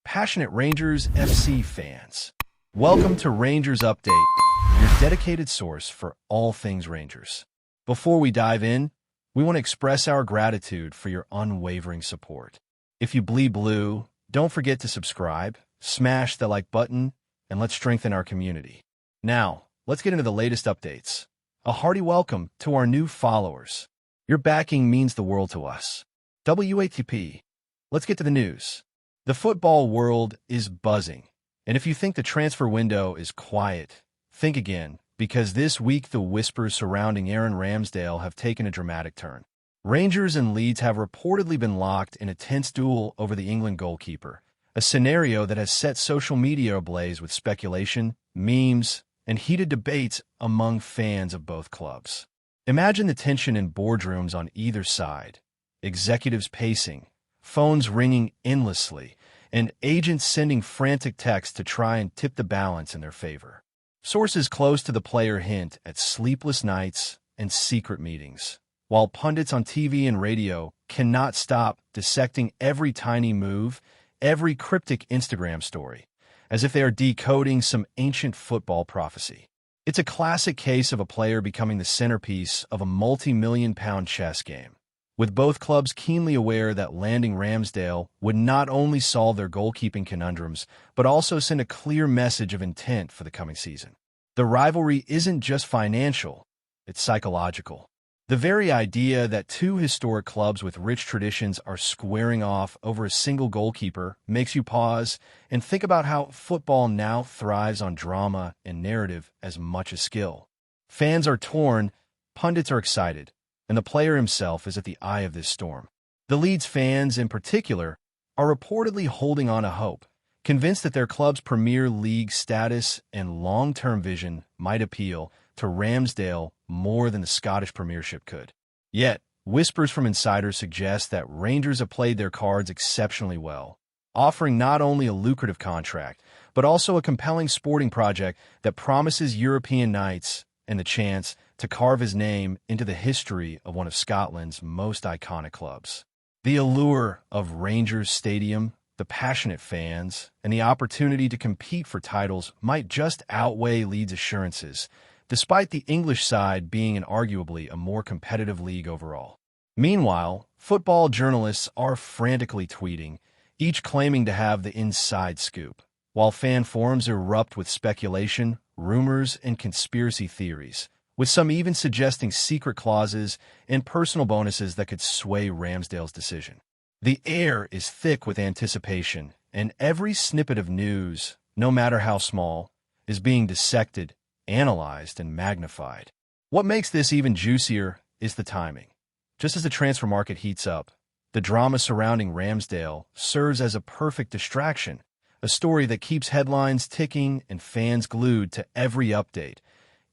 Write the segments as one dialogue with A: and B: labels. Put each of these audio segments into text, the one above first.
A: passionate Rangers FC fans. Welcome to Rangers Update, your dedicated source for all things Rangers. Before we dive in, we want to express our gratitude for your unwavering support. If you bleed blue, don't forget to subscribe, smash the like button, and let's strengthen our community. Now, let's get into the latest updates. A hearty welcome to our new followers. Your backing means the world to us. WATP. Let's get to the news. The football world is buzzing, and if you think the transfer window is quiet, think again, because this week the whispers surrounding Aaron Ramsdale have taken a dramatic turn. Rangers and Leeds have reportedly been locked in a tense duel over the England goalkeeper, a scenario that has set social media ablaze with speculation, memes, and heated debates among fans of both clubs. Imagine the tension in boardrooms on either side, executives pacing, phones ringing endlessly, and agents sending frantic texts to try and tip the balance in their favor. Sources close to the player hint at sleepless nights and secret meetings, while pundits on TV and radio cannot stop dissecting every tiny move, every cryptic Instagram story, as if they are decoding some ancient football prophecy. It's a classic case of a player becoming the centerpiece of a multi-million-pound chess game, with both clubs keenly aware that landing Ramsdale would not only solve their goalkeeping conundrums, but also send a clear message of intent for the coming season. The rivalry isn't just financial, it's psychological. The very idea that two historic clubs with rich traditions are squaring off over a single goalkeeper makes you pause and think about how football now thrives on drama and narrative as much as skill. Fans are torn, pundits are excited, and the player himself is at the eye of this storm. The Leeds fans, in particular, are reportedly holding on to hope, convinced that their club's Premier League status and long-term vision might appeal to Ramsdale more than the Scottish Premiership could. Yet, whispers from insiders suggest that Rangers have played their cards exceptionally well, offering not only a lucrative contract, but also a compelling sporting project that promises European nights and the chance to carve his name into the history of one of Scotland's most iconic clubs. The allure of Rangers Stadium, the passionate fans, and the opportunity to compete for titles might just outweigh Leeds' assurances, despite the English side being arguably a more competitive league overall. Meanwhile, football journalists are frantically tweeting, each claiming to have the inside scoop, while fan forums erupt with speculation, rumors, and conspiracy theories, with some even suggesting secret clauses and personal bonuses that could sway Ramsdale's decision. The air is thick with anticipation, and every snippet of news, no matter how small, is being dissected, analyzed, and magnified. What makes this even juicier is the timing. Just as the transfer market heats up, the drama surrounding Ramsdale serves as a perfect distraction, a story that keeps headlines ticking and fans glued to every update,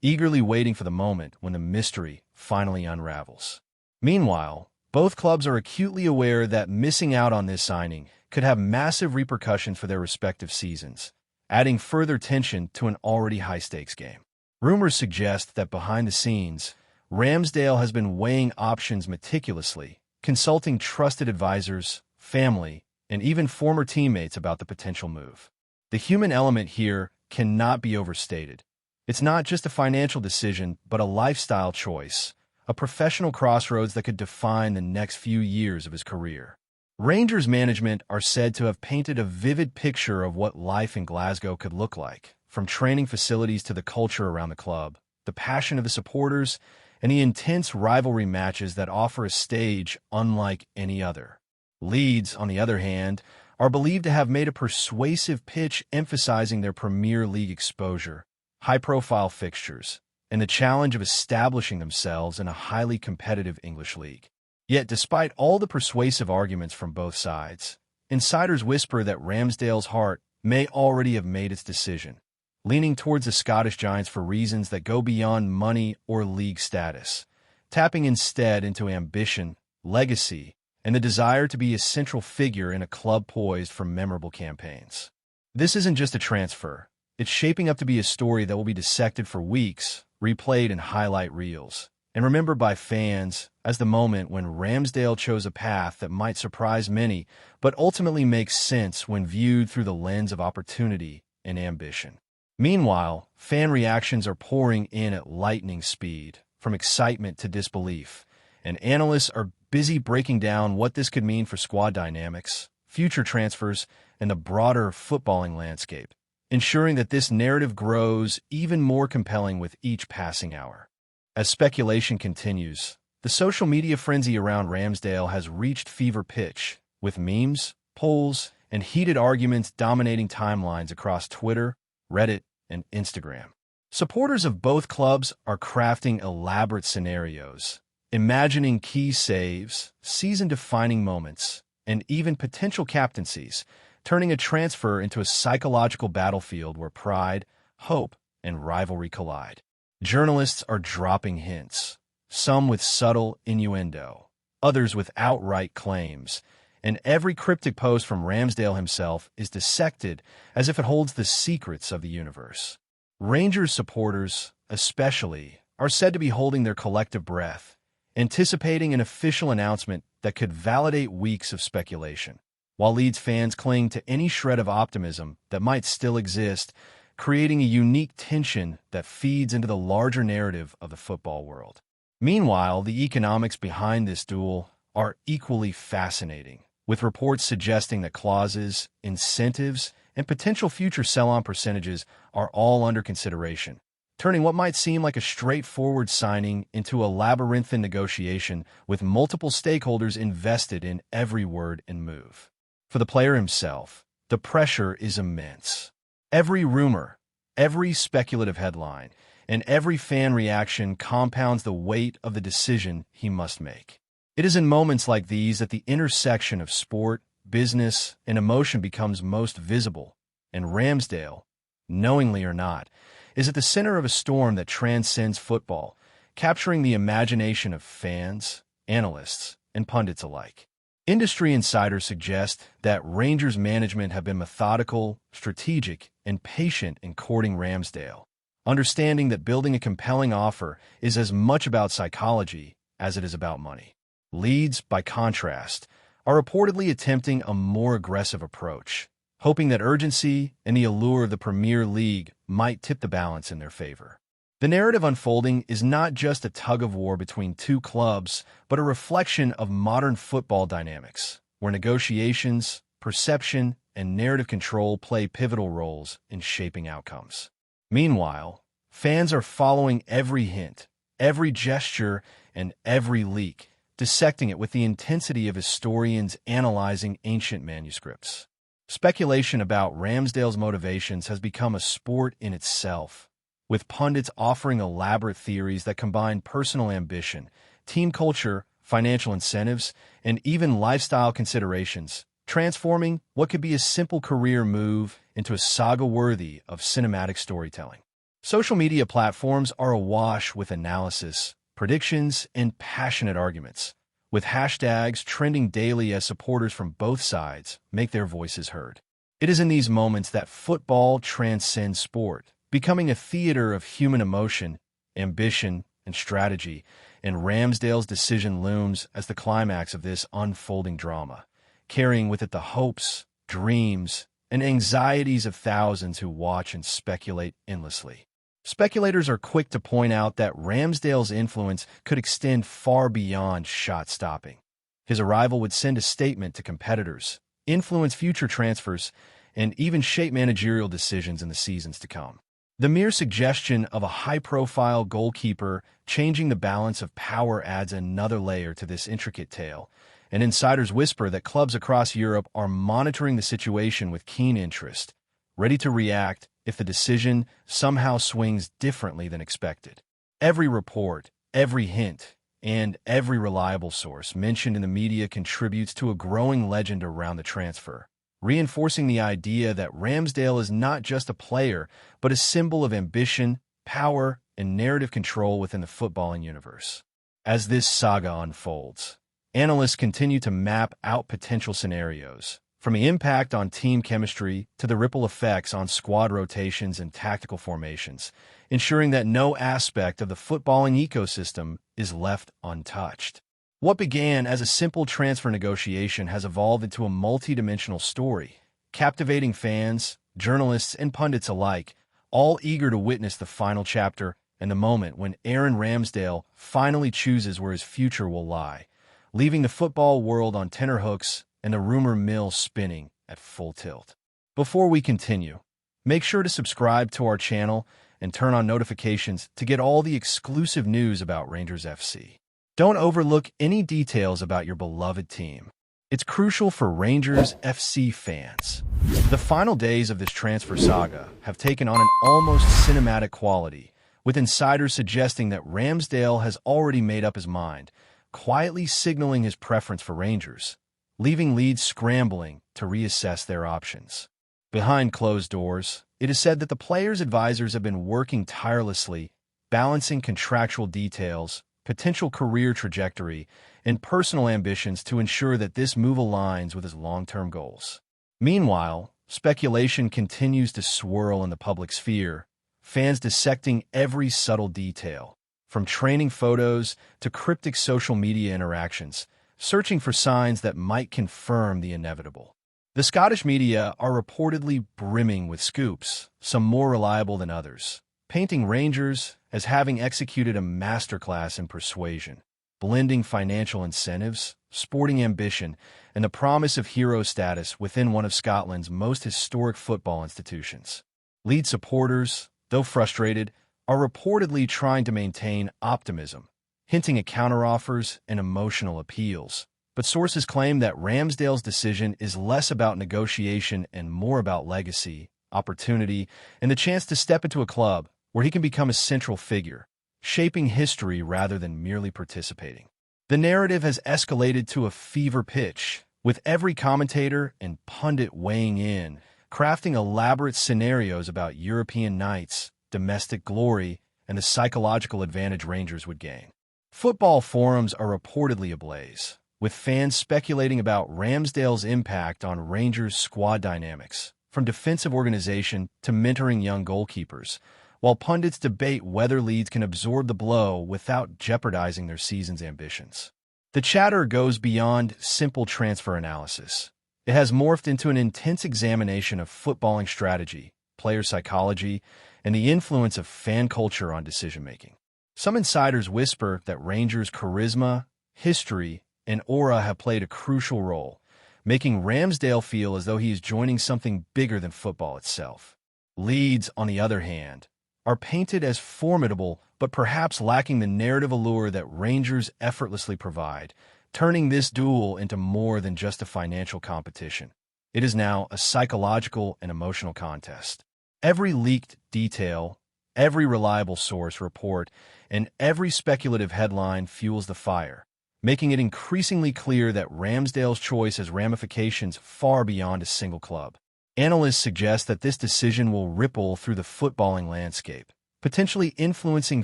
A: eagerly waiting for the moment when the mystery finally unravels. Meanwhile, both clubs are acutely aware that missing out on this signing could have massive repercussions for their respective seasons, adding further tension to an already high-stakes game. Rumors suggest that behind the scenes, Ramsdale has been weighing options meticulously, consulting trusted advisors, family, and even former teammates about the potential move. The human element here cannot be overstated. It's not just a financial decision, but a lifestyle choice, a professional crossroads that could define the next few years of his career. Rangers management are said to have painted a vivid picture of what life in Glasgow could look like, from training facilities to the culture around the club, the passion of the supporters, and the intense rivalry matches that offer a stage unlike any other. Leeds, on the other hand, are believed to have made a persuasive pitch emphasizing their Premier League exposure, high-profile fixtures, and the challenge of establishing themselves in a highly competitive English league. Yet, despite all the persuasive arguments from both sides, insiders whisper that Ramsdale's heart may already have made its decision, leaning towards the Scottish Giants for reasons that go beyond money or league status, tapping instead into ambition, legacy, and the desire to be a central figure in a club poised for memorable campaigns. This isn't just a transfer. It's shaping up to be a story that will be dissected for weeks, replayed in highlight reels, and remembered by fans as the moment when Ramsdale chose a path that might surprise many, but ultimately makes sense when viewed through the lens of opportunity and ambition. Meanwhile, fan reactions are pouring in at lightning speed, from excitement to disbelief, and analysts are busy breaking down what this could mean for squad dynamics, future transfers, and the broader footballing landscape, ensuring that this narrative grows even more compelling with each passing hour. As speculation continues, the social media frenzy around Ramsdale has reached fever pitch, with memes, polls, and heated arguments dominating timelines across Twitter, Reddit, and Instagram. Supporters of both clubs are crafting elaborate scenarios, imagining key saves, season-defining moments, and even potential captaincies, turning a transfer into a psychological battlefield where pride, hope, and rivalry collide. Journalists are dropping hints, some with subtle innuendo, others with outright claims, and every cryptic post from Ramsdale himself is dissected as if it holds the secrets of the universe. Rangers supporters, especially, are said to be holding their collective breath, anticipating an official announcement that could validate weeks of speculation, while LEEDS fans cling to any shred of optimism that might still exist, creating a unique tension that feeds into the larger narrative of the football world. Meanwhile, the economics behind this duel are equally fascinating, with reports suggesting that clauses, incentives, and potential future sell-on percentages are all under consideration, turning what might seem like a straightforward signing into a labyrinthine negotiation with multiple stakeholders invested in every word and move. For the player himself, the pressure is immense. Every rumor, every speculative headline, and every fan reaction compounds the weight of the decision he must make. It is in moments like these that the intersection of sport, business, and emotion becomes most visible, and Ramsdale, knowingly or not, is at the center of a storm that transcends football, capturing the imagination of fans, analysts, and pundits alike. Industry insiders suggest that Rangers management have been methodical, strategic, and patient in courting Ramsdale, understanding that building a compelling offer is as much about psychology as it is about money. LEEDS, by contrast, are reportedly attempting a more aggressive approach, hoping that urgency and the allure of the Premier League might tip the balance in their favor. The narrative unfolding is not just a tug-of-war between two clubs, but a reflection of modern football dynamics, where negotiations, perception, and narrative control play pivotal roles in shaping outcomes. Meanwhile, fans are following every hint, every gesture, and every leak, dissecting it with the intensity of historians analyzing ancient manuscripts. Speculation about Ramsdale's motivations has become a sport in itself, with pundits offering elaborate theories that combine personal ambition, team culture, financial incentives, and even lifestyle considerations, transforming what could be a simple career move into a saga worthy of cinematic storytelling. Social media platforms are awash with analysis, predictions, and passionate arguments, with hashtags trending daily as supporters from both sides make their voices heard. It is in these moments that football transcends sport, becoming a theater of human emotion, ambition, and strategy, and Ramsdale's decision looms as the climax of this unfolding drama, carrying with it the hopes, dreams, and anxieties of thousands who watch and speculate endlessly. Speculators are quick to point out that Ramsdale's influence could extend far beyond shot-stopping. His arrival would send a statement to competitors, influence future transfers, and even shape managerial decisions in the seasons to come. The mere suggestion of a high-profile goalkeeper changing the balance of power adds another layer to this intricate tale, and insiders whisper that clubs across Europe are monitoring the situation with keen interest, ready to react if the decision somehow swings differently than expected. Every report, every hint, and every reliable source mentioned in the media contributes to a growing legend around the transfer, reinforcing the idea that Ramsdale is not just a player, but a symbol of ambition, power, and narrative control within the footballing universe. As this saga unfolds, analysts continue to map out potential scenarios, from the impact on team chemistry to the ripple effects on squad rotations and tactical formations, ensuring that no aspect of the footballing ecosystem is left untouched. What began as a simple transfer negotiation has evolved into a multi-dimensional story, captivating fans, journalists, and pundits alike, all eager to witness the final chapter and the moment when Aaron Ramsdale finally chooses where his future will lie, leaving the football world on tenterhooks and the rumor mill spinning at full tilt. Before we continue, make sure to subscribe to our channel and turn on notifications to get all the exclusive news about Rangers FC. Don't overlook any details about your beloved team. It's crucial for Rangers FC fans. The final days of this transfer saga have taken on an almost cinematic quality, with insiders suggesting that Ramsdale has already made up his mind, quietly signaling his preference for Rangers, leaving LEEDS scrambling to reassess their options. Behind closed doors, it is said that the players' advisors have been working tirelessly, balancing contractual details, potential career trajectory, and personal ambitions to ensure that this move aligns with his long-term goals. Meanwhile, speculation continues to swirl in the public sphere, fans dissecting every subtle detail, from training photos to cryptic social media interactions, searching for signs that might confirm the inevitable. The Scottish media are reportedly brimming with scoops, some more reliable than others, painting Rangers as having executed a masterclass in persuasion, blending financial incentives, sporting ambition, and the promise of hero status within one of Scotland's most historic football institutions. LEEDS supporters, though frustrated, are reportedly trying to maintain optimism, hinting at counteroffers and emotional appeals. But sources claim that Ramsdale's decision is less about negotiation and more about legacy, opportunity, and the chance to step into a club where he can become a central figure, shaping history rather than merely participating. The narrative has escalated to a fever pitch, with every commentator and pundit weighing in, crafting elaborate scenarios about European nights, domestic glory, and the psychological advantage Rangers would gain. Football forums are reportedly ablaze, with fans speculating about Ramsdale's impact on Rangers' squad dynamics, from defensive organization to mentoring young goalkeepers, while pundits debate whether LEEDS can absorb the blow without jeopardizing their season's ambitions. The chatter goes beyond simple transfer analysis. It has morphed into an intense examination of footballing strategy, player psychology, and the influence of fan culture on decision-making. Some insiders whisper that Rangers' charisma, history, and aura have played a crucial role, making Ramsdale feel as though he is joining something bigger than football itself. LEEDS, on the other hand, are painted as formidable but perhaps lacking the narrative allure that Rangers effortlessly provide, turning this duel into more than just a financial competition. It is now a psychological and emotional contest. Every leaked detail, every reliable source report, and every speculative headline fuels the fire, making it increasingly clear that Ramsdale's choice has ramifications far beyond a single club. Analysts suggest that this decision will ripple through the footballing landscape, potentially influencing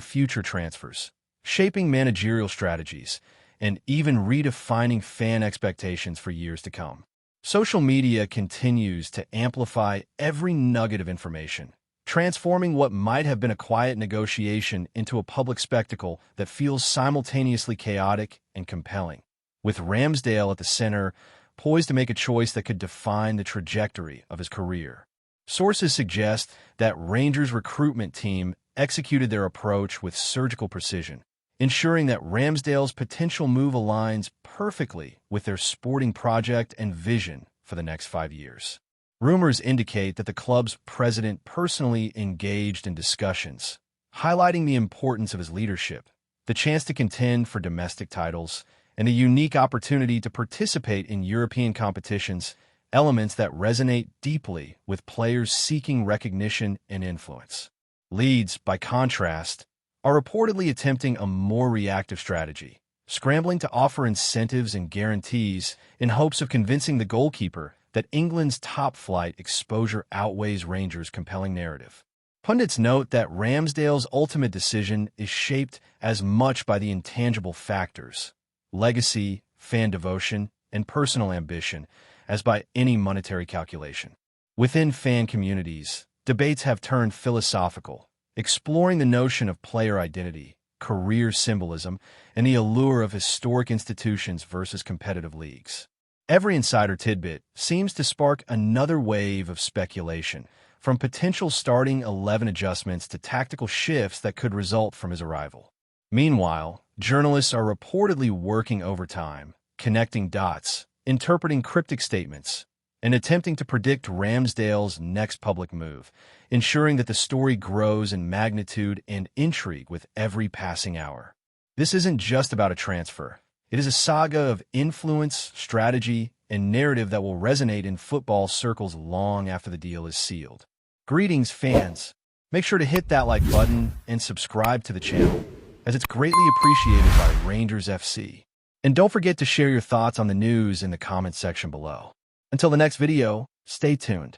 A: future transfers, shaping managerial strategies, and even redefining fan expectations for years to come. Social media continues to amplify every nugget of information, transforming what might have been a quiet negotiation into a public spectacle that feels simultaneously chaotic and compelling. With Ramsdale at the center, poised to make a choice that could define the trajectory of his career. Sources suggest that Rangers' recruitment team executed their approach with surgical precision, ensuring that Ramsdale's potential move aligns perfectly with their sporting project and vision for the next 5 years. Rumors indicate that the club's president personally engaged in discussions, highlighting the importance of his leadership, the chance to contend for domestic titles, and a unique opportunity to participate in European competitions, elements that resonate deeply with players seeking recognition and influence. LEEDS, by contrast, are reportedly attempting a more reactive strategy, scrambling to offer incentives and guarantees in hopes of convincing the goalkeeper that England's top-flight exposure outweighs Rangers' compelling narrative. Pundits note that Ramsdale's ultimate decision is shaped as much by the intangible factors, legacy, fan devotion, and personal ambition, as by any monetary calculation. Within fan communities, debates have turned philosophical, exploring the notion of player identity, career symbolism, and the allure of historic institutions versus competitive leagues. Every insider tidbit seems to spark another wave of speculation, from potential starting 11 adjustments to tactical shifts that could result from his arrival. Meanwhile, journalists are reportedly working overtime, connecting dots, interpreting cryptic statements, and attempting to predict Ramsdale's next public move, ensuring that the story grows in magnitude and intrigue with every passing hour. This isn't just about a transfer. It is a saga of influence, strategy, and narrative that will resonate in football circles long after the deal is sealed. Greetings, fans. Make sure to hit that like button and subscribe to the channel, as it's greatly appreciated by Rangers FC. And don't forget to share your thoughts on the news in the comments section below. Until the next video, stay tuned.